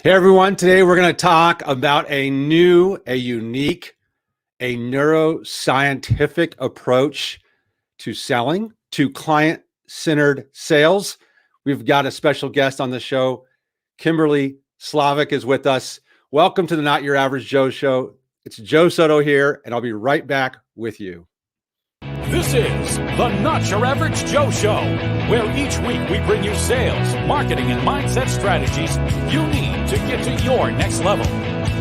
Hey everyone, today we're going to talk about a unique, neuroscientific approach to selling, to client-centered sales. We've got a special guest on the show. Kimberlee Slavik is with us. Welcome to the Not Your Average Joe Show. It's Joe Soto here, and I'll be right back with you. This is the Not Your Average Joe Show, where each week we bring you sales, marketing, and mindset strategies you need to get to your next level.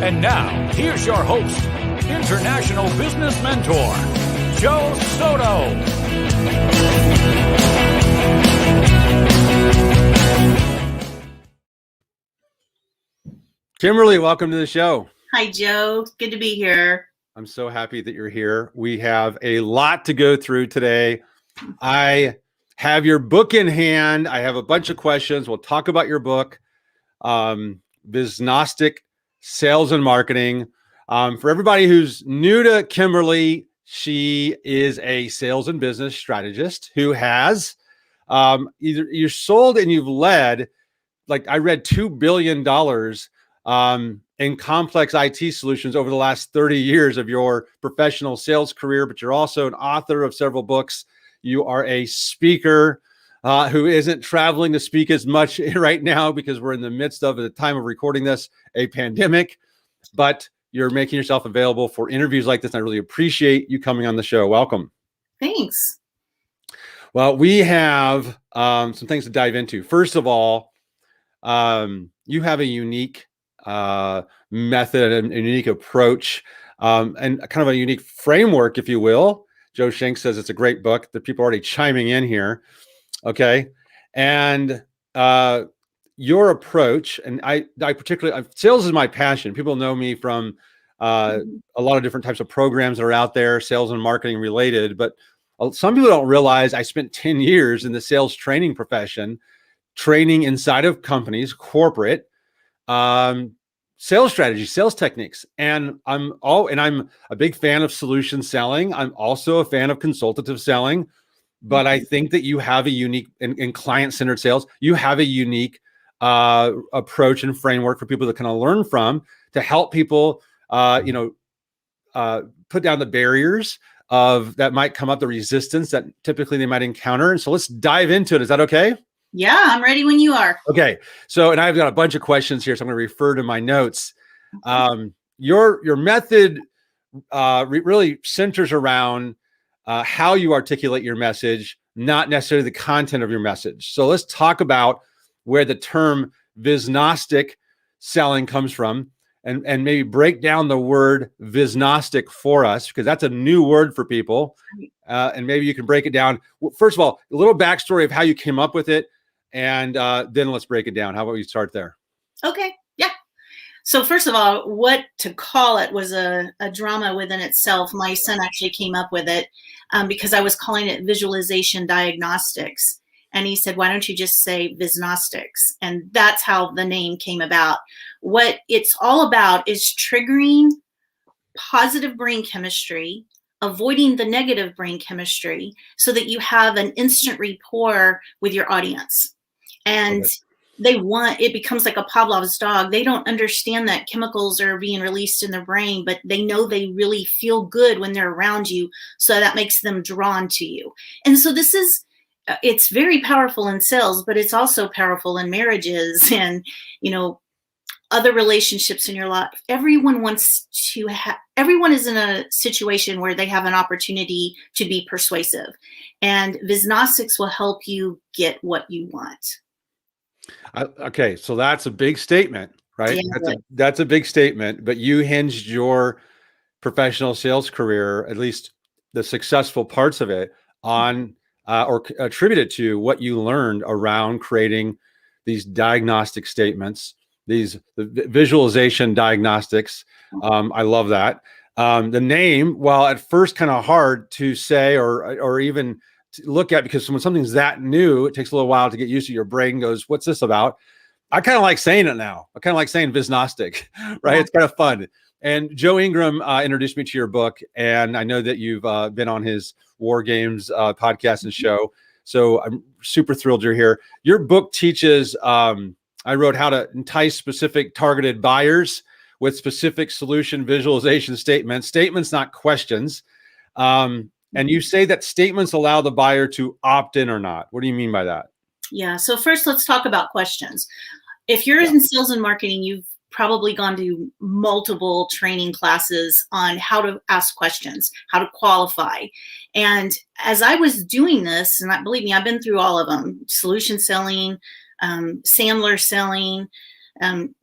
And now, here's your host, international business mentor, Joe Soto. Kimberlee, welcome to the show. Hi, Joe. Good to be here. I'm so happy that you're here. We have a lot to go through today. I have your book in hand. I have a bunch of questions. We'll talk about your book, Visnostics, Sales and Marketing. For everybody who's new to Kimberlee, she is a sales and business strategist who has either you're sold and you've led, like I read $2 billion in complex IT solutions over the last 30 years of your professional sales career, but you're also an author of several books. You are a speaker who isn't traveling to speak as much right now because we're in the midst of, at the time of recording this, a pandemic, but you're making yourself available for interviews like this. And I really appreciate you coming on the show. Welcome. Thanks. Well, we have some things to dive into. First of all, you have a unique method and a unique approach and kind of a unique framework, if you will. Joe Shank says it's a great book. The people are already chiming in here. Okay. And your approach, and I particularly, sales is my passion. People know me from a lot of different types of programs that are out there, sales and marketing related, but some people don't realize I spent 10 years in the sales training profession, training inside of companies, corporate, sales strategy, sales techniques. And I'm a big fan of solution selling. I'm also a fan of consultative selling, but I think that you have a unique in client-centered sales, you have a unique approach and framework for people to kind of learn from to help people, put down the barriers of that might come up, the resistance that typically they might encounter. And so let's dive into it. Is that okay? Yeah, I'm ready when you are. Okay. So, and I've got a bunch of questions here, so I'm going to refer to my notes. Your method really centers around how you articulate your message, not necessarily the content of your message. So let's talk about where the term Visnostic selling comes from and maybe break down the word Visnostic for us, because that's a new word for people. And maybe you can break it down. Well, first of all, a little backstory of how you came up with it. And then let's break it down. How about we start there? Okay. Yeah. So first of all, what to call it was a drama within itself. My son actually came up with it because I was calling it visualization diagnostics. And he said, why don't you just say Visnostics? And that's how the name came about. What it's all about is triggering positive brain chemistry, avoiding the negative brain chemistry so that you have an instant rapport with your audience. And it becomes like a Pavlov's dog. They don't understand that chemicals are being released in their brain, but they know they really feel good when they're around you. So that makes them drawn to you. And so it's very powerful in sales, but it's also powerful in marriages and, other relationships in your life. Everyone is in a situation where they have an opportunity to be persuasive, and Visnostics will help you get what you want. Okay. So that's a big statement, right? Yeah, that's a big statement, but you hinged your professional sales career, at least the successful parts of it, on or attributed to what you learned around creating these diagnostic statements, the visualization diagnostics. I love that. The name, while at first kind of hard to say or even to look at, because when something's that new, it takes a little while to get used to. Your brain goes, what's this about? I kind of like saying it now. I kind of like saying Visnostic, right? Yeah. It's kind of fun. And Joe Ingram introduced me to your book, and I know that you've been on his War Games podcast and show. So I'm super thrilled you're here. Your book teaches I wrote how to entice specific targeted buyers with specific solution visualization statements, not questions. And you say that statements allow the buyer to opt in or not. What do you mean by that? Yeah. So first, let's talk about questions. If you're in sales and marketing, you've probably gone to multiple training classes on how to ask questions, how to qualify. And as I was doing this, and believe me, I've been through all of them: solution selling, Sandler selling,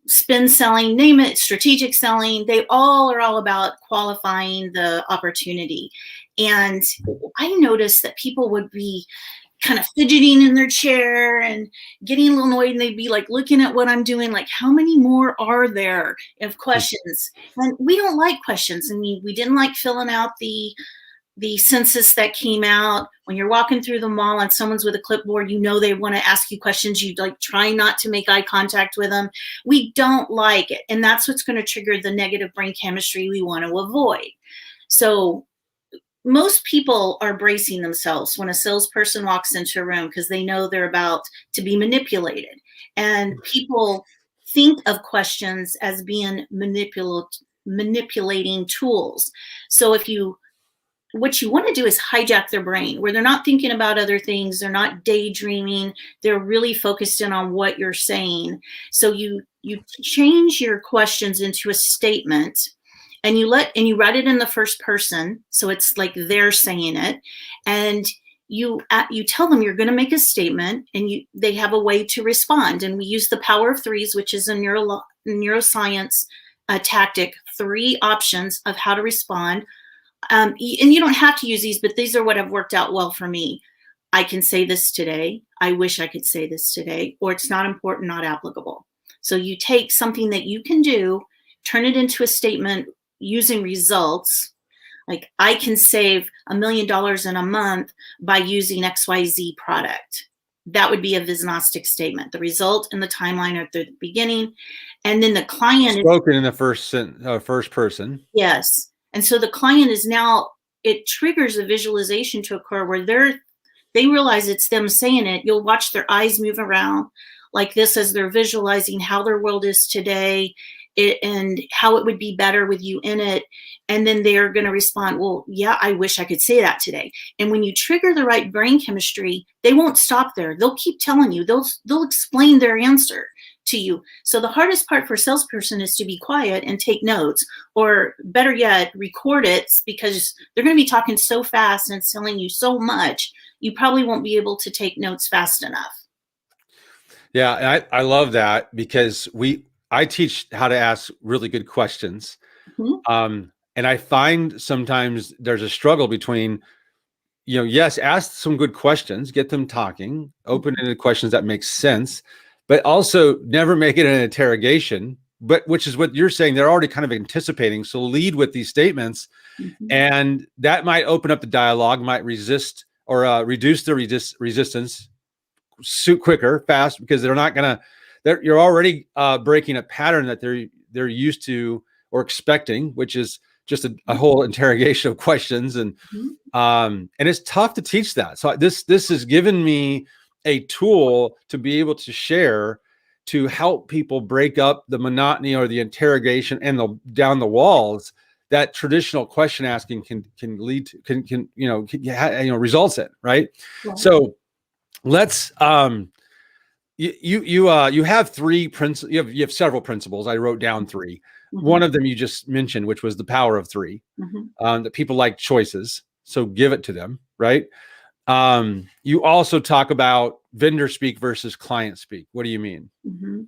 spin selling, name it, strategic selling. They all are all about qualifying the opportunity. And I noticed that people would be kind of fidgeting in their chair and getting a little annoyed, and they'd be like looking at what I'm doing, like, how many more are there of questions? And we don't like questions. I mean, we didn't like filling out the census that came out. When you're walking through the mall and someone's with a clipboard, you know they want to ask you questions. You like try not to make eye contact with them. We don't like it. And that's what's going to trigger the negative brain chemistry we want to avoid. So most people are bracing themselves when a salesperson walks into a room because they know they're about to be manipulated. And people think of questions as being manipulating tools. So what you want to do is hijack their brain where they're not thinking about other things. They're not daydreaming. They're really focused in on what you're saying. So you change your questions into a statement, and you write it in the first person, so it's like they're saying it, and you tell them you're going to make a statement, and they have a way to respond. And we use the power of threes, which is a neuroscience tactic. 3 options of how to respond, and you don't have to use these, but these are what have worked out well for me. I can say this today. I wish I could say this today, or it's not important, not applicable. So you take something that you can do, turn it into a statement using results. Like, I can save $1 million in a month by using XYZ product. That would be a Visnostics statement. The result and the timeline are at the beginning. And then the client spoken in the first person. Yes. And so the client is now, it triggers a visualization to occur where they realize it's them saying it. You'll watch their eyes move around like this as they're visualizing how their world is today, and how it would be better with you in it. And then they're going to respond, well, yeah, I wish I could say that today. And when you trigger the right brain chemistry, they won't stop there. They'll keep telling you. They'll explain their answer to you. So the hardest part for a salesperson is to be quiet and take notes, or better yet, record it, because they're going to be talking so fast and selling you so much, you probably won't be able to take notes fast enough. Yeah, I love that, because I teach how to ask really good questions. Mm-hmm. And I find sometimes there's a struggle between, yes, ask some good questions, get them talking, open-ended questions that make sense, but also never make it an interrogation, which is what you're saying. They're already kind of anticipating. So lead with these statements, mm-hmm. and that might open up the dialogue, might resist or reduce the resistance quicker, fast, because they're not going to. You're already breaking a pattern that they're used to or expecting, which is just a whole interrogation of questions, and it's tough to teach that. So this has given me a tool to be able to share to help people break up the monotony or the interrogation and down the walls that traditional question asking can lead to, results in, right? Yeah. So let's. You have 3 principles. You have several principles. I wrote down 3. Mm-hmm. One of them you just mentioned, which was the power of 3. Mm-hmm. That people like choices, so give it to them, right? You also talk about vendor speak versus client speak. What do you mean? Mm-hmm.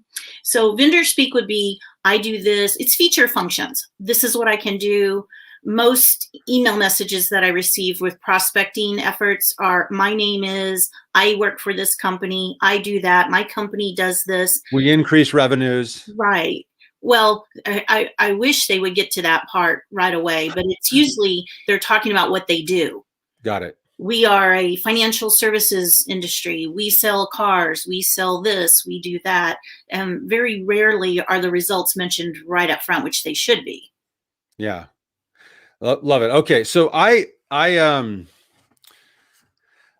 So vendor speak would be, I do this. It's feature functions. This is what I can do. Most email messages that I receive with prospecting efforts are, my name is, I work for this company, I do that, my company does this. We increase revenues. Right. Well, I wish they would get to that part right away, but it's usually they're talking about what they do. Got it. We are a financial services industry. We sell cars. We sell this. We do that. And very rarely are the results mentioned right up front, which they should be. Yeah. Love it. Okay. So I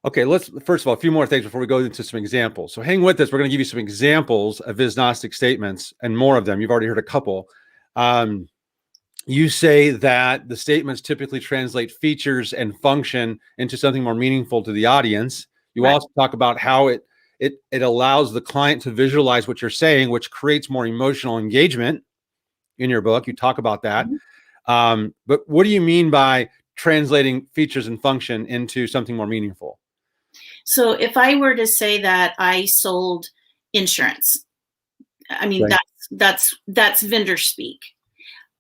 Okay, let's first of all, a few more things before we go into some examples. So hang with us. We're going to give you some examples of Visnostic statements and more of them. You've already heard a couple. You say that the statements typically translate features and function into something more meaningful to the audience. You also talk about how it allows the client to visualize what you're saying, which creates more emotional engagement in your book. You talk about that. But what do you mean by translating features and function into something more meaningful? So if I were to say that I sold insurance, I mean, that's vendor speak.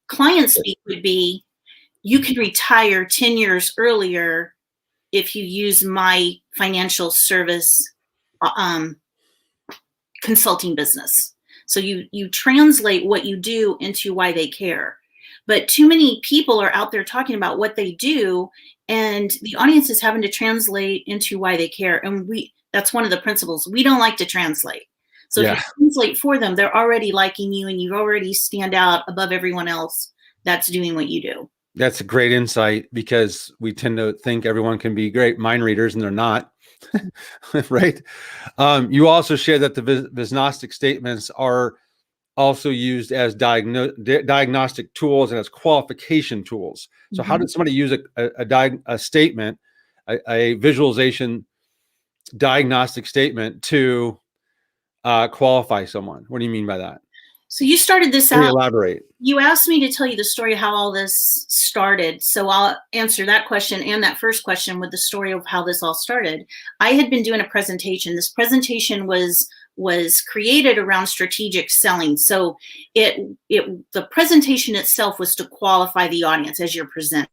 Client speak would be, you can retire 10 years earlier if you use my financial service consulting business. So you translate what you do into why they care. But too many people are out there talking about what they do, and the audience is having to translate into why they care. And that's one of the principles. We don't like to translate. So if you translate for them, they're already liking you, and you already stand out above everyone else that's doing what you do. That's a great insight, because we tend to think everyone can be great mind readers, and they're not. Right? You also share that the Visnostic statements are also used as diagnostic tools and as qualification tools. So how did somebody use a statement, a visualization diagnostic statement to qualify someone? What do you mean by that? So you started this out. Elaborate. You asked me to tell you the story of how all this started. So I'll answer that question and that first question with the story of how this all started. I had been doing a presentation. This presentation was created around strategic selling. So the presentation itself was to qualify the audience as you're presenting.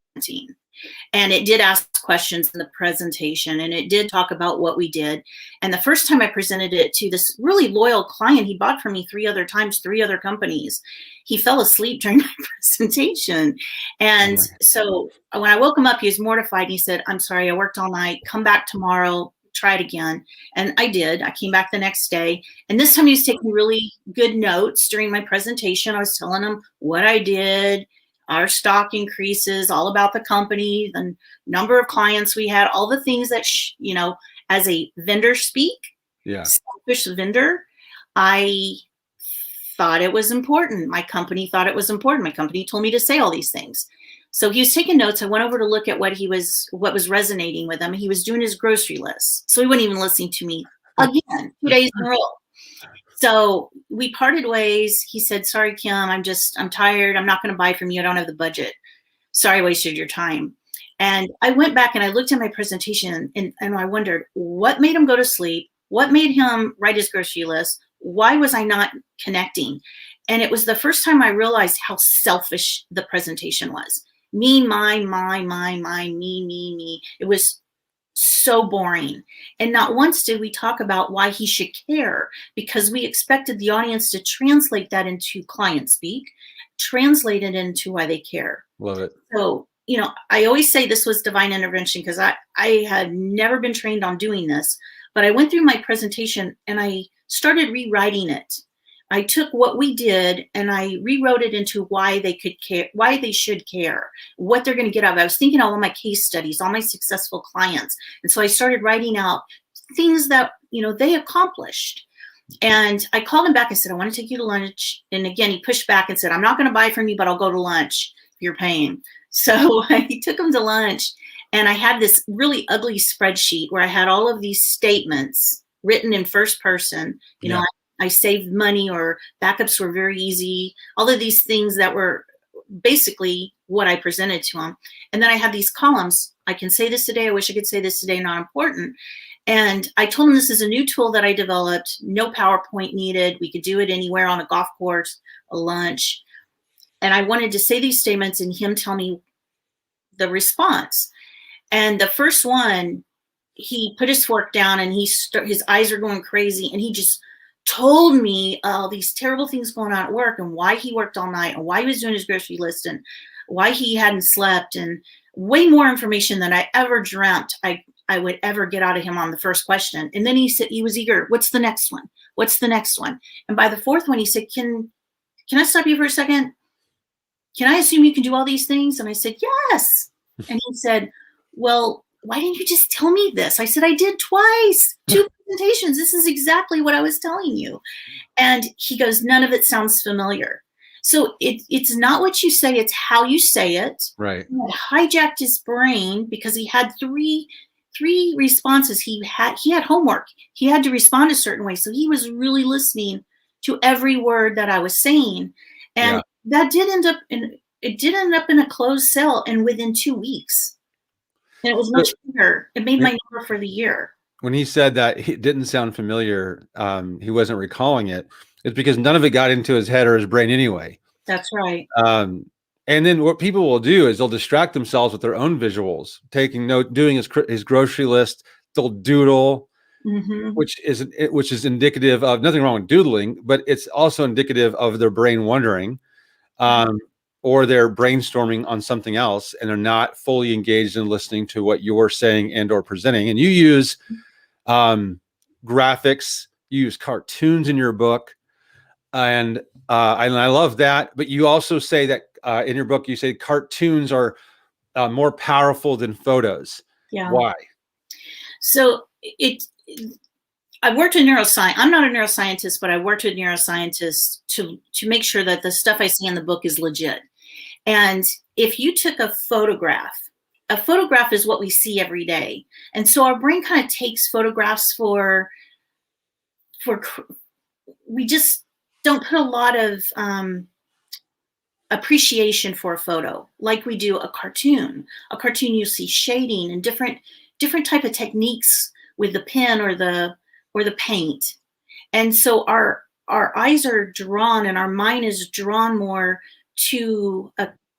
And it did ask questions in the presentation, and it did talk about what we did. And the first time I presented it to this really loyal client, he bought from me 3 other times, 3 other companies. He fell asleep during my presentation. And so when I woke him up, he was mortified. He said, "I'm sorry, I worked all night. Come back tomorrow, try it again." And I did. I came back the next day. And this time he was taking really good notes during my presentation. I was telling him what I did, our stock increases, all about the company, the number of clients we had, all the things that, as a vendor speak, selfish vendor, I thought it was important. My company thought it was important. My company told me to say all these things. So he was taking notes. I went over to look at what was resonating with him. He was doing his grocery list. So he wasn't even listening to me again, 2 days in a row. So we parted ways. He said, "Sorry, Kim, I'm tired. I'm not going to buy from you. I don't have the budget. Sorry, I wasted your time." And I went back and I looked at my presentation, and I wondered, what made him go to sleep? What made him write his grocery list? Why was I not connecting? And it was the first time I realized how selfish the presentation was. Me, mine, me. It was so boring. And not once did we talk about why he should care, because we expected the audience to translate that into client speak, translate it into why they care. Love it. So, I always say this was divine intervention, because I had never been trained on doing this, but I went through my presentation and I started rewriting it. I took what we did and I rewrote it into why they could care, why they should care, what they're going to get out of it. I was thinking all of my case studies, all my successful clients. And so I started writing out things that, they accomplished. And I called him back and said, "I want to take you to lunch." And again, he pushed back and said, "I'm not going to buy from you, but I'll go to lunch if you're paying." So I took him to lunch, and I had this really ugly spreadsheet where I had all of these statements written in first person. I saved money, or backups were very easy. All of these things that were basically what I presented to him. And then I had these columns. I can say this today. I wish I could say this today. Not important. And I told him this is a new tool that I developed. No PowerPoint needed. We could do it anywhere, on a golf course, a lunch. And I wanted to say these statements and him tell me the response. And the first one, he put his fork down and his eyes are going crazy. And he just told me all these terrible things going on at work, and why he worked all night, and why he was doing his grocery list, and why he hadn't slept, and way more information than I ever dreamt I would ever get out of him on the first question. And then he said, he was eager. "What's the next one? What's the next one?" And by the fourth one, he said, Can I stop you for a second? Can I assume you can do all these things? And I said, "Yes." And he said, "Well, why didn't you just tell me this? I said, I did twice, 2 presentations. This is exactly what I was telling you. And he goes, none of it sounds familiar. So it's not what you say, it's how you say it. Right. It hijacked his brain because he had three responses. He had homework. He had to respond a certain way. So he was really listening to every word that I was saying. And that did end up in a closed sale and within 2 weeks. And it was much bigger. It made my number for the year. When he said that it didn't sound familiar, he wasn't recalling it. It's because none of it got into his head or his brain anyway. That's right. And then what people will do is they'll distract themselves with their own visuals, taking note, doing his grocery list. They'll doodle, which is indicative of nothing wrong with doodling, but it's also indicative of their brain wandering, or they're brainstorming on something else, and they're not fully engaged in listening to what you're saying and or presenting. And you use graphics, you use cartoons in your book. And I love that. But you also say that in your book, you say cartoons are more powerful than photos. Yeah. Why? So I worked in neuroscience. I'm not a neuroscientist, but I worked with neuroscientists to make sure that the stuff I see in the book is legit. And if you took a photograph is what we see every day. And so our brain kind of takes photographs we just don't put a lot of appreciation for a photo like we do a cartoon. A cartoon, you see shading and different type of techniques with the pen or the paint. And so our eyes are drawn and our mind is drawn more to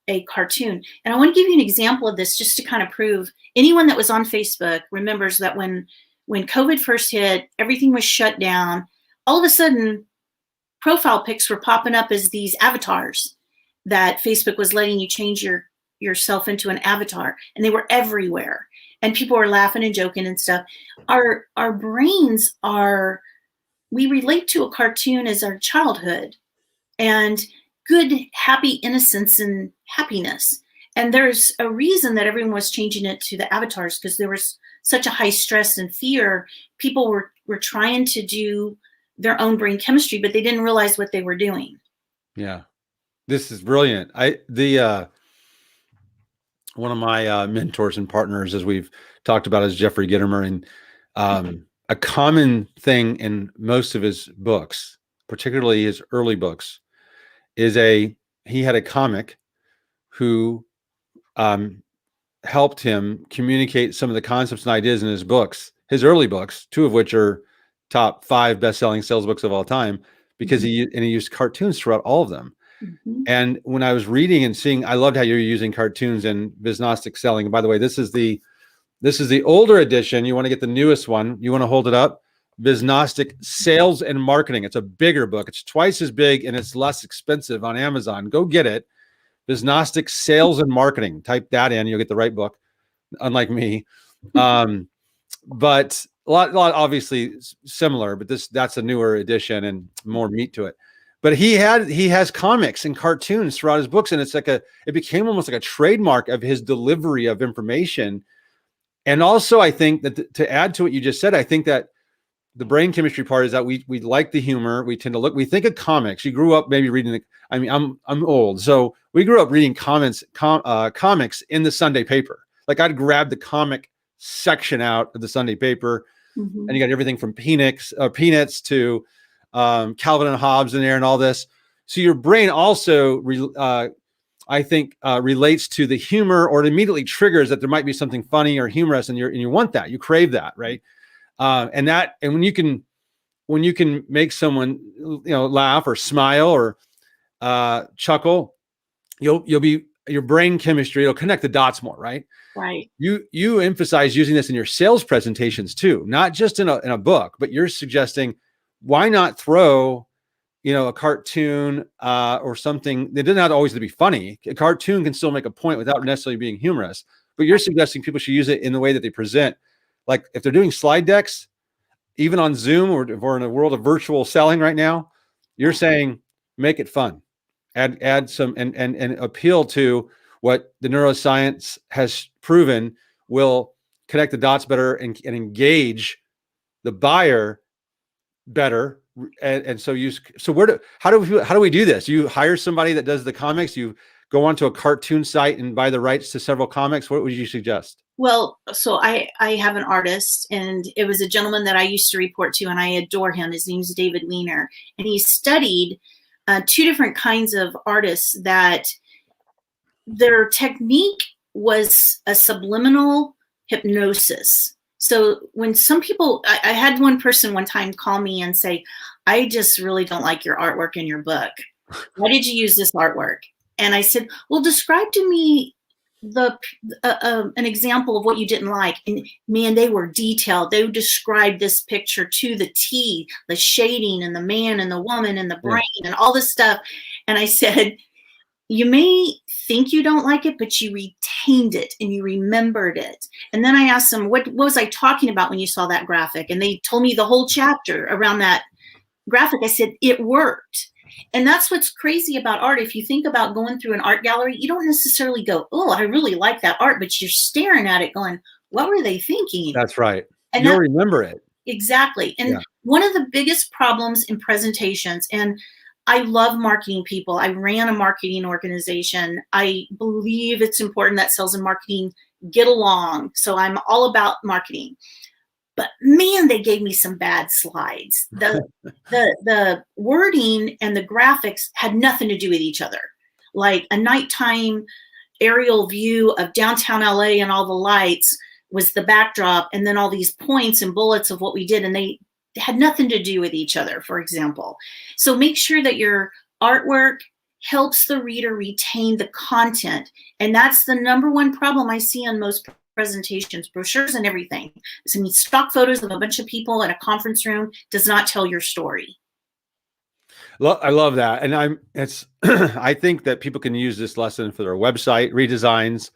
a cartoon. And I want to give you an example of this just to kind of prove. Anyone that was on Facebook remembers that when COVID first hit, everything was shut down. All of a sudden, profile pics were popping up as these avatars that Facebook was letting you change yourself into an avatar, and they were everywhere. And people were laughing and joking and stuff. Our brains we relate to a cartoon as our childhood and good, happy innocence and happiness. And there's a reason that everyone was changing it to the avatars, because there was such a high stress and fear. People were trying to do their own brain chemistry, but they didn't realize what they were doing. Yeah. This is brilliant. One of my mentors and partners, as we've talked about, is Jeffrey Gitomer. And a common thing in most of his books, particularly his early books, is he had a comic who helped him communicate some of the concepts and ideas in his books, his early books, 2 of which are top 5 best-selling sales books of all time, because he used cartoons throughout all of them. And when I was reading and seeing, I loved how you're using cartoons in Visnostics selling. And by the way, this is the older edition. You want to get the newest one. You want to hold it up. Visnostic Sales and Marketing. It's a bigger book. It's twice as big and it's less expensive on Amazon. Go get it. Visnostic Sales and Marketing. Type that in. You'll get the right book, unlike me. But a lot obviously similar, but that's a newer edition and more meat to it. But he has comics and cartoons throughout his books, and it became almost like a trademark of his delivery of information. And also, I think that to add to what you just said, I think that the brain chemistry part is that we like the humor. We tend to we think of comics. You grew up maybe reading I'm old, so we grew up reading comics in the Sunday paper. Like I'd grab the comic section out of the Sunday paper, and you got everything from Peanuts to Calvin and Hobbes in there and all this. So your brain also, I think, relates to the humor, or it immediately triggers that there might be something funny or humorous, and you want that, you crave that, right? And when you can make someone laugh or smile or chuckle, your brain chemistry, it'll connect the dots more, right? Right. You emphasize using this in your sales presentations too, not just in a book, but you're suggesting, why not throw, a cartoon or something that doesn't have to always to be funny. A cartoon can still make a point without necessarily being humorous, but you're suggesting people should use it in the way that they present. Like if they're doing slide decks, even on Zoom or in a world of virtual selling right now, you're saying, make it fun, add some and appeal to what the neuroscience has proven will connect the dots better and engage the buyer better. And so how do we do this? You hire somebody that does the comics, you go onto a cartoon site and buy the rights to several comics. What would you suggest? Well, so I have an artist, and it was a gentleman that I used to report to, and I adore him. His name's David Weiner, and he studied two different kinds of artists that their technique was a subliminal hypnosis. So when some people, I had one person one time call me and say, I just really don't like your artwork in your book. Why did you use this artwork? And I said, well, describe to me an example of what you didn't like. And man, they were detailed. They would describe this picture to the T, the shading and the man and the woman and the brain and all this stuff. And I said, you may think you don't like it, but you retained it and you remembered it. And then I asked them, what was I talking about when you saw that graphic? And they told me the whole chapter around that graphic. I said, it worked. And that's what's crazy about art. If you think about going through an art gallery, you don't necessarily go, oh, I really like that art, but you're staring at it going, what were they thinking? That's right. And you'll remember it. Exactly. And one of the biggest problems in presentations, and I love marketing people. I ran a marketing organization. I believe it's important that sales and marketing get along. So I'm all about marketing. But man, they gave me some bad slides. The wording and the graphics had nothing to do with each other. Like a nighttime aerial view of downtown LA and all the lights was the backdrop, and then all these points and bullets of what we did, and they had nothing to do with each other, for example. So make sure that your artwork helps the reader retain the content. And that's the number one problem I see on most presentations, brochures and everything. So, I mean, stock photos of a bunch of people at a conference room does not tell your story. I love that. And I think that people can use this lesson for their website redesigns,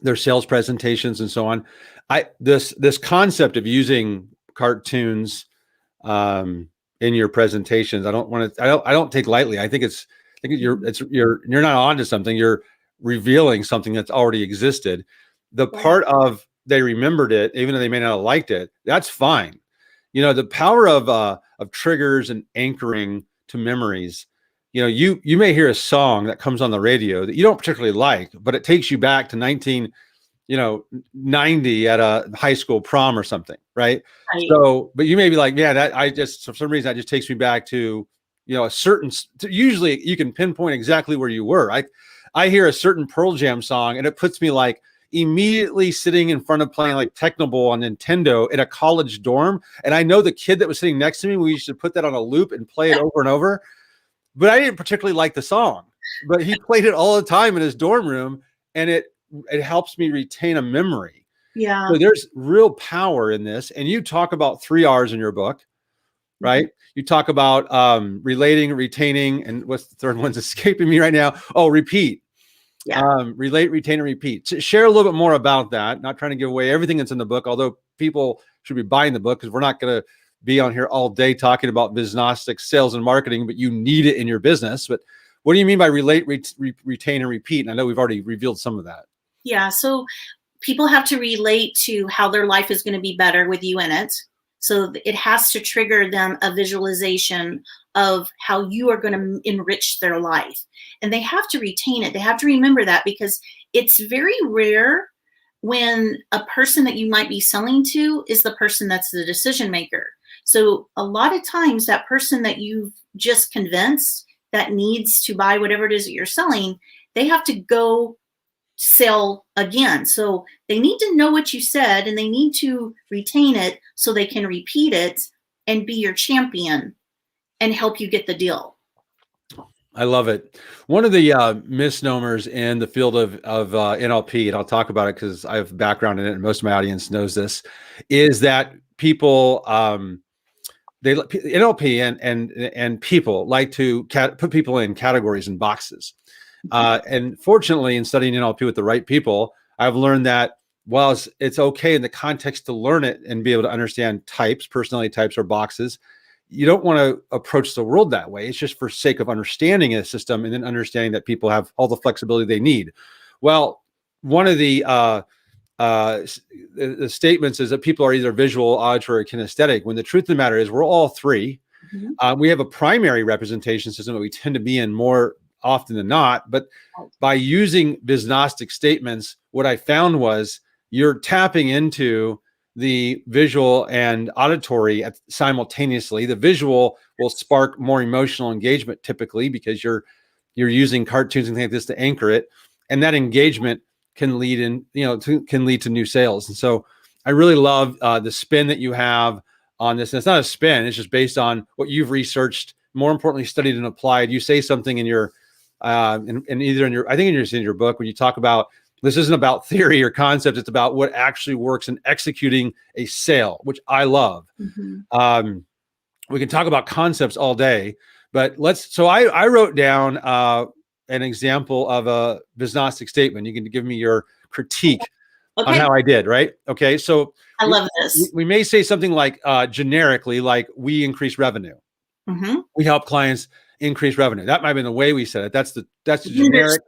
their sales presentations and so on. This concept of using cartoons in your presentations, I don't take lightly. I think you're not onto something. You're revealing something that's already existed. The part of they remembered it, even though they may not have liked it, that's fine. The power of triggers and anchoring to memories. You may hear a song that comes on the radio that you don't particularly like, but it takes you back to 1990 at a high school prom or something, right? So, but you may be like, yeah, for some reason that just takes me back to, a certain. Usually, you can pinpoint exactly where you were. I hear a certain Pearl Jam song, and it puts me like immediately sitting in front of playing like Techno Bowl on Nintendo in a college dorm, and I know the kid that was sitting next to me. We used to put that on a loop and play it over and over. But I didn't particularly like the song, but he played it all the time in his dorm room, and it helps me retain a memory. Yeah. So there's real power in this. And you talk about 3 R's in your book, right? You talk about relating, retaining, and what's the third one's escaping me right now? Oh, repeat. Yeah. Relate, retain, and repeat. Share a little bit more about that. Not trying to give away everything that's in the book, although people should be buying the book, because we're not going to be on here all day talking about Visnostics, sales and marketing, but you need it in your business. But what do you mean by relate, retain, and repeat? And I know we've already revealed some of that. Yeah. So people have to relate to how their life is going to be better with you in it. So it has to trigger them a visualization of how you are going to enrich their life. And they have to retain it. They have to remember that, because it's very rare when a person that you might be selling to is the person that's the decision maker. So a lot of times that person that you've just convinced that needs to buy whatever it is that you're selling, they have to go sell again. So they need to know what you said, and they need to retain it so they can repeat it and be your champion and help you get the deal. I love it. One of the misnomers in the field of NLP, and I'll talk about it because I have background in it, and most of my audience knows this, is that people NLP and people like to put people in categories and boxes. And fortunately, in studying NLP with the right people, I've learned that while it's okay in the context to learn it and be able to understand types, personality types, or boxes, you don't want to approach the world that way. It's just for sake of understanding a system and then understanding that people have all the flexibility they need. Well, one of the the statements is that people are either visual, auditory, or kinesthetic, when the truth of the matter is we're all three. We have a primary representation system that we tend to be in more often than not. But by using Visnostic statements, what I found was you're tapping into the visual and auditory simultaneously. The visual will spark more emotional engagement typically because you're using cartoons and things like this to anchor it, and that engagement can lead to new sales. And so I really love the spin that you have on this. And it's not a spin; it's just based on what you've researched, more importantly, studied and applied. You say something in your I think in your book when you talk about this isn't about theory or concept; it's about what actually works in executing a sale, which I love. We can talk about concepts all day, but so I wrote down an example of a Visnostic statement. You can give me your critique on how I did, right? Okay, so I love this. We may say something like generically, like we increase revenue. We help clients increase revenue. That might have been the way we said it. That's the generic,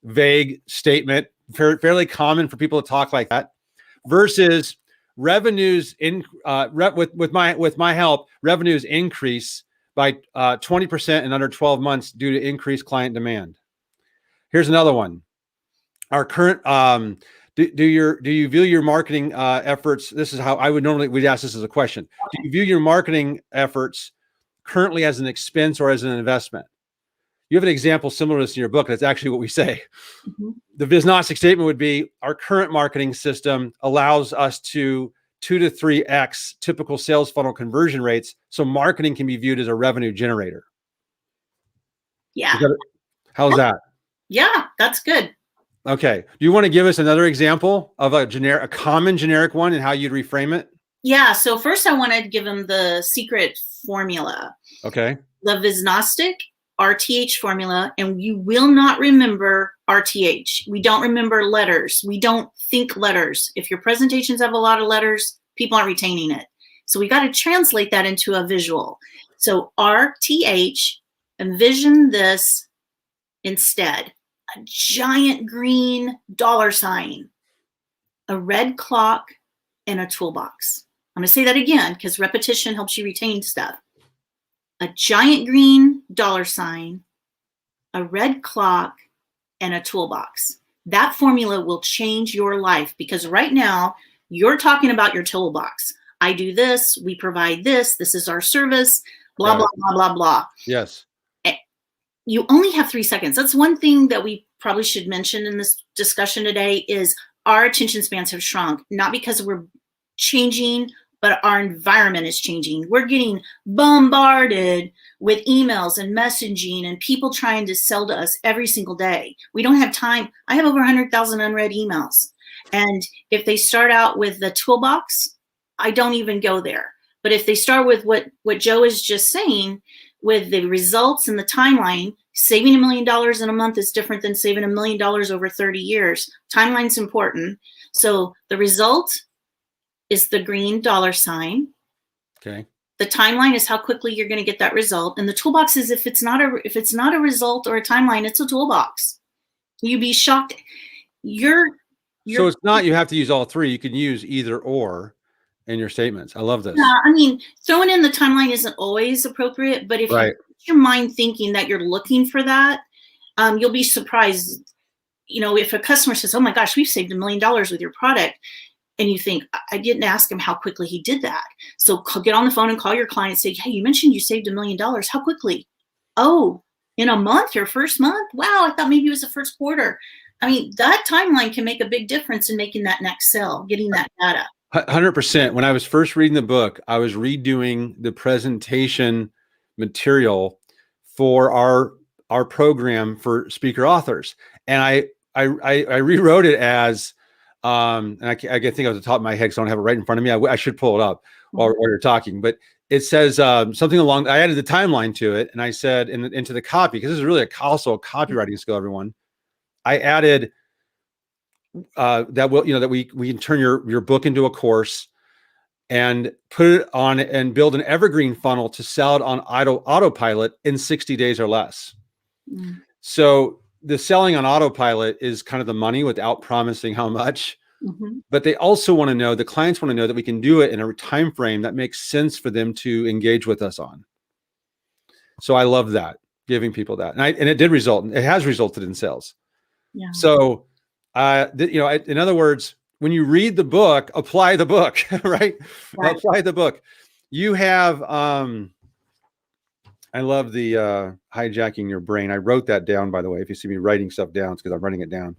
vague statement, fairly common for people to talk like that. Versus revenues with my help, revenues increase by 20% in under 12 months due to increased client demand. Here's another one. Our current do you view your marketing efforts? This is how we'd ask this as a question. Do you view your marketing efforts currently as an expense or as an investment? You have an example similar to this in your book. That's actually what we say. The Visnostic statement would be our current marketing system allows us to 2 to 3x typical sales funnel conversion rates. So marketing can be viewed as a revenue generator. Yeah. How's that? Yeah, that's good. Okay. Do you want to give us another example of a common generic one and how you'd reframe it? Yeah. So first I want to give them the secret formula. Okay. The Visnostic RTH formula, and you will not remember RTH. We don't remember letters. We don't think letters. If your presentations have a lot of letters, people aren't retaining it. So we got to translate that into a visual. So RTH, envision this instead. A giant green $sign, a red clock, and a toolbox. I'm going to say that again because repetition helps you retain stuff. A giant green $sign, a red clock, and a toolbox. That formula will change your life because right now you're talking about your toolbox. I do this, we provide this, this is our service, blah, blah, blah, blah, blah. Yes. You only have 3 seconds. That's one thing that we probably should mention in this discussion today is our attention spans have shrunk, not because we're changing, but our environment is changing. We're getting bombarded with emails and messaging and people trying to sell to us every single day. We don't have time. I have over 100,000 unread emails. And if they start out with the toolbox, I don't even go there. But if they start with what Joe is just saying, with the results and the timeline, saving $1 million in a month is different than saving $1 million over 30 years. Timeline's important. So the result is the green $sign. Okay. The timeline is how quickly you're going to get that result. And the toolbox is if it's not a result or a timeline, it's a toolbox. You'd be shocked. So it's not, you have to use all three. You can use either or in your statements. I love this. Yeah, I mean, throwing in the timeline isn't always appropriate, but if you put your mind thinking that you're looking for that, you'll be surprised. You know, if a customer says, "Oh my gosh, we've saved $1 million with your product," and you think, "I didn't ask him how quickly he did that." So get on the phone and call your client and say, "Hey, you mentioned you saved $1 million. How quickly?" "Oh, in a month, your first month? Wow, I thought maybe it was the first quarter." I mean, that timeline can make a big difference in making that next sale, getting that data. 100%. When I was first reading the book, I was redoing the presentation material for our program for speaker authors, and I rewrote it as, and I think off the top of my head, because I don't have it right in front of me. I should pull it up while you're talking, but it says something along. I added the timeline to it, and I said into the copy, because this is really also a copywriting skill, everyone. I added that we can turn your book into a course and put it on and build an evergreen funnel to sell it on autopilot in 60 days or less. So the selling on autopilot is kind of the money without promising how much. Mhm. but they also want to know, the clients want to know that we can do it in a time frame that makes sense for them to engage with us on. So I love that, giving people that. And it has resulted in sales. Yeah. So, in other words, when you read the book, apply the book, right? Right. Apply the book. You have, I love the hijacking your brain. I wrote that down, by the way. If you see me writing stuff down, it's because I'm writing it down.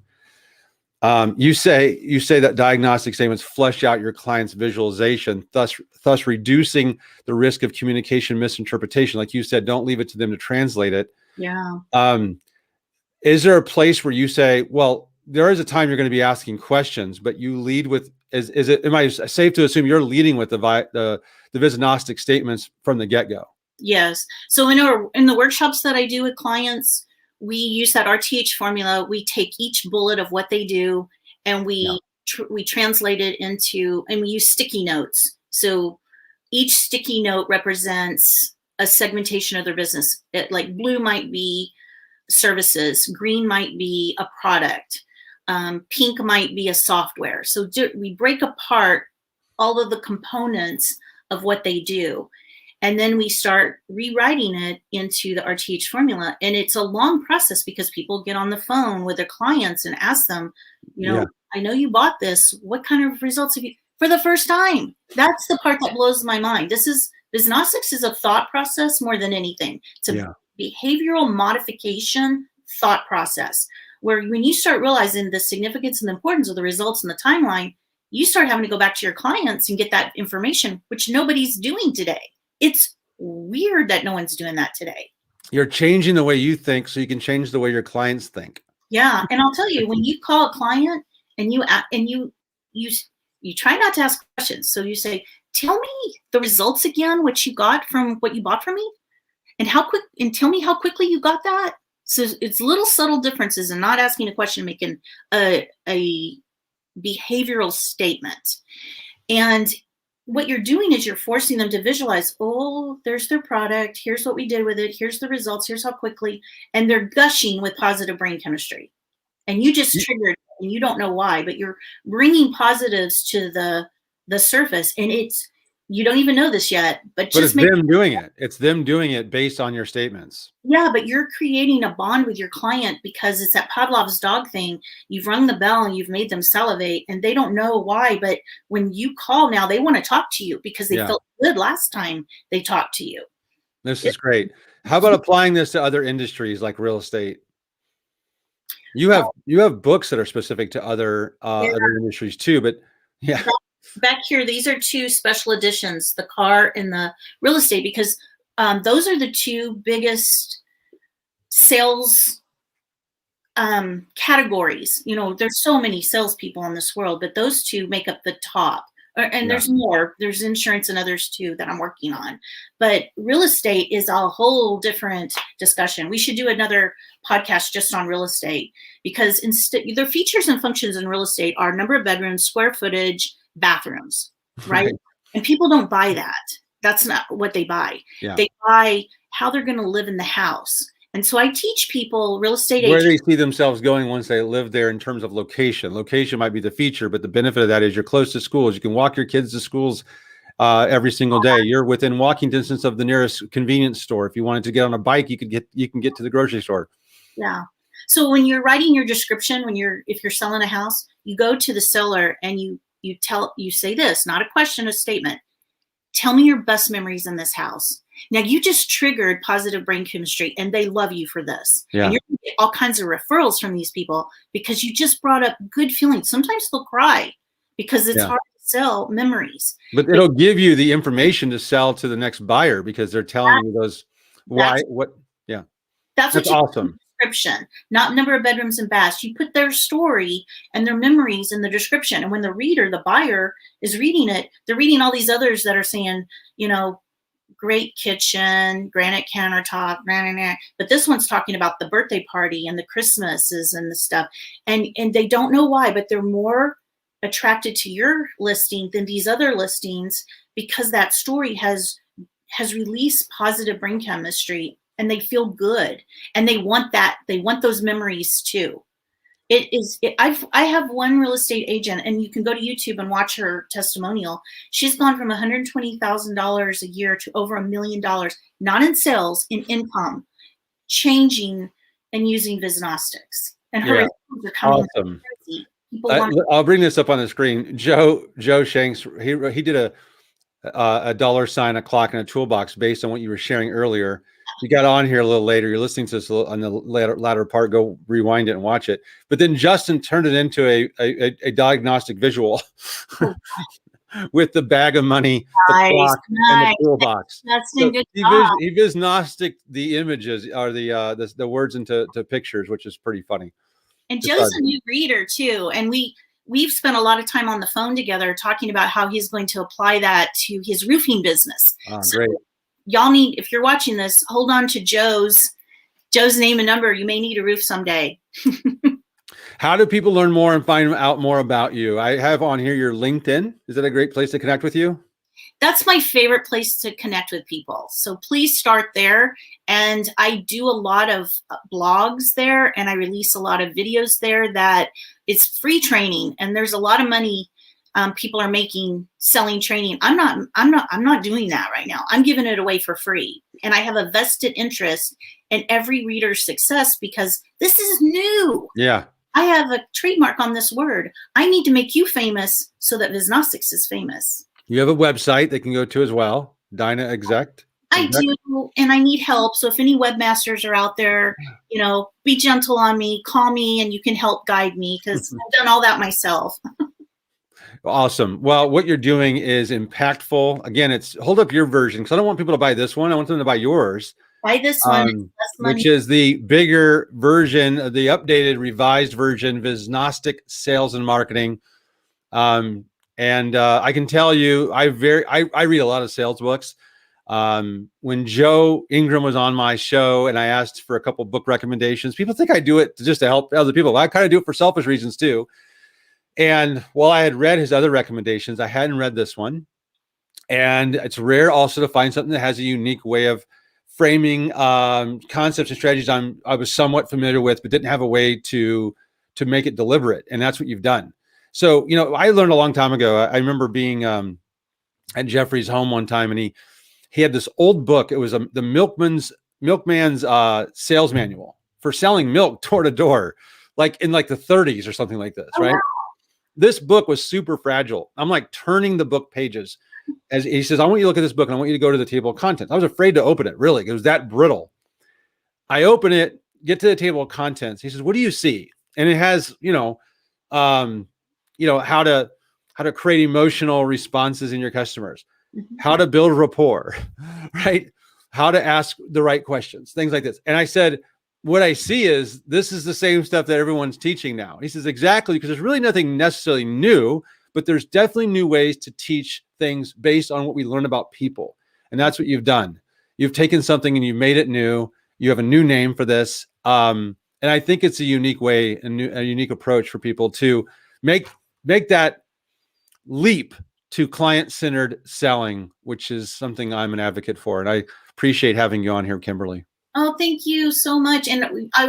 You say that diagnostic statements flesh out your client's visualization, thus reducing the risk of communication misinterpretation. Like you said, don't leave it to them to translate it. Yeah. Is there a place where you say, well, there is a time you're going to be asking questions, but you lead with, am I safe to assume you're leading with the Visnostic statements from the get-go? Yes. So in the workshops that I do with clients, we use that RTH formula. We take each bullet of what they do and we translate it into, and we use sticky notes. So each sticky note represents a segmentation of their business. Like blue might be services, green might be a product, pink might be a software. So we break apart all of the components of what they do. And then we start rewriting it into the RTH formula. And it's a long process because people get on the phone with their clients and ask them, I know you bought this. What kind of results have you, for the first time? That's the part that blows my mind. Visnostics is a thought process more than anything. It's a behavioral modification thought process where when you start realizing the significance and the importance of the results in the timeline, you start having to go back to your clients and get that information, which nobody's doing today. It's weird that no one's doing that today. You're changing the way you think so you can change the way your clients think. Yeah. And I'll tell you, when you call a client and you try not to ask questions. So you say, tell me the results again, what you got from what you bought from me and tell me how quickly you got that. So it's little subtle differences in not asking a question, making a behavioral statement. And what you're doing is you're forcing them to visualize, oh, there's their product. Here's what we did with it. Here's the results. Here's how quickly. And they're gushing with positive brain chemistry. And you just triggered, and you don't know why, but you're bringing positives to the surface. And you don't even know this yet, but it's them doing it. It's them doing it based on your statements. Yeah, but you're creating a bond with your client because it's that Pavlov's dog thing. You've rung the bell and you've made them salivate and they don't know why. But when you call now, they want to talk to you because they felt good last time they talked to you. This is great. How about applying this to other industries like real estate? You have books that are specific to other industries too, but yeah. Back here, these are two special editions, the car and the real estate, because those are the two biggest sales categories. There's so many salespeople in this world, but those two make up the top. And there's more. There's insurance and others too that I'm working on. But real estate is a whole different discussion. We should do another podcast just on real estate because their features and functions in real estate are number of bedrooms, square footage, bathrooms, right? And people don't buy that. That's not what they buy. They buy how they're going to live in the house. And so I teach people, real estate agents, where they see themselves going once they live there in terms of location. Location might be the feature, but the benefit of that is you're close to schools. You can walk your kids to schools every single day. You're within walking distance of the nearest convenience store. If you wanted to get on a bike, you can get to the grocery store. Yeah. So when you're writing your description, if you're selling a house, you go to the seller and you say this, not a question, a statement. Tell me your best memories in this house. Now you just triggered positive brain chemistry and they love you for this. Yeah. And you're going to get all kinds of referrals from these people because you just brought up good feelings. Sometimes they'll cry because it's hard to sell memories. But it'll give you the information to sell to the next buyer because they're telling you those That's awesome. Description, not number of bedrooms and baths. You put their story and their memories in the description. And when the buyer is reading it, they're reading all these others that are saying, great kitchen, granite countertop, but this one's talking about the birthday party and the Christmases and the stuff. And they don't know why, but they're more attracted to your listing than these other listings because that story has released positive brain chemistry and they feel good and they want those memories too. I have one real estate agent, and you can go to YouTube and watch her testimonial. She's gone from $120,000 a year to over $1 million, not in sales, in income, changing and using Visnostics. And her results are coming awesome. crazy. I'll bring this up on the screen. Joe Shanks, he did a $, a clock, and a toolbox based on what you were sharing earlier. You got on here a little later. You're listening to this on the latter part. Go rewind it and watch it. But then Justin turned it into a diagnostic visual with the bag of money, the clock, and the toolbox. That's a good job. He Visnostic the images or the words into pictures, which is pretty funny. And Joe's a new reader too, and we've spent a lot of time on the phone together talking about how he's going to apply that to his roofing business. So great. Y'all need, if you're watching this, hold on to Joe's name and number. You may need a roof someday. How do people learn more and find out more about you? I have on here your LinkedIn. Is that a great place to connect with you? That's my favorite place to connect with people. So please start there. And I do a lot of blogs there, and I release a lot of videos there that it's free training, and there's a lot of money people are making selling training. I'm not doing that right now. I'm giving it away for free. And I have a vested interest in every reader's success because this is new. Yeah. I have a trademark on this word. I need to make you famous so that Visnostics is famous. You have a website they can go to as well, Dinah Exec. I do, and I need help. So if any webmasters are out there, be gentle on me, call me, and you can help guide me because I've done all that myself. Awesome. Well, what you're doing is impactful. Again, it's hold up your version because I don't want people to buy this one. I want them to buy yours. Buy this one, which is the bigger version, the updated, revised version, Visnostic Sales and Marketing. And I can tell you, I read a lot of sales books. When Joe Ingram was on my show and I asked for a couple book recommendations, people think I do it just to help other people. I kind of do it for selfish reasons too. And while I had read his other recommendations, I hadn't read this one. And it's rare also to find something that has a unique way of framing concepts and strategies I was somewhat familiar with, but didn't have a way to make it deliberate. And that's what you've done. So, I learned a long time ago. I remember being at Jeffrey's home one time, and he had this old book. It was the milkman's sales manual for selling milk door to door, like in the 30s or something like this, right? Wow. This book was super fragile. I'm like turning the book pages as he says, I want you to look at this book and I want you to go to the table of contents. I was afraid to open it, really. It was that brittle. I open it, get to the table of contents. He says, what do you see? And it has, how to create emotional responses in your customers, how to build rapport, right? How to ask the right questions, things like this. And I said, what I see is this is the same stuff that everyone's teaching now. He says, exactly, because there's really nothing necessarily new, but there's definitely new ways to teach things based on what we learn about people. And that's what you've done. You've taken something and you've made it new. You have a new name for this. And I think it's a unique way, a unique approach for people to make that leap to client-centered selling, which is something I'm an advocate for. And I appreciate having you on here, Kimberlee. Oh, thank you so much. And I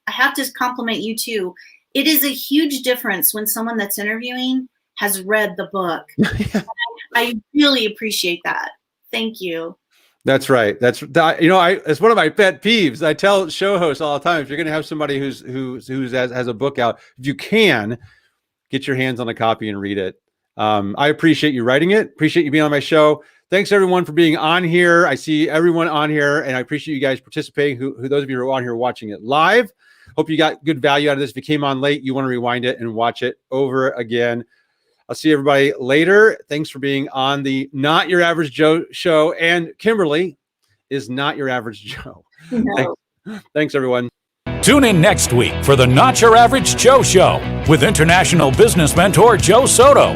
have to compliment you too. It is a huge difference when someone that's interviewing has read the book. I really appreciate that. Thank you. That's right. It's one of my pet peeves. I tell show hosts all the time, if you're going to have somebody who has a book out, if you can get your hands on a copy and read it. I appreciate you writing it. Appreciate you being on my show. Thanks everyone for being on here. I see everyone on here, and I appreciate you guys participating. Who those of you who are on here watching it live. Hope you got good value out of this. If you came on late, you want to rewind it and watch it over again. I'll see everybody later. Thanks for being on the Not Your Average Joe show. And Kimberlee is not your average Joe. No. Thanks, everyone. Tune in next week for the Not Your Average Joe show with international business mentor Joe Soto.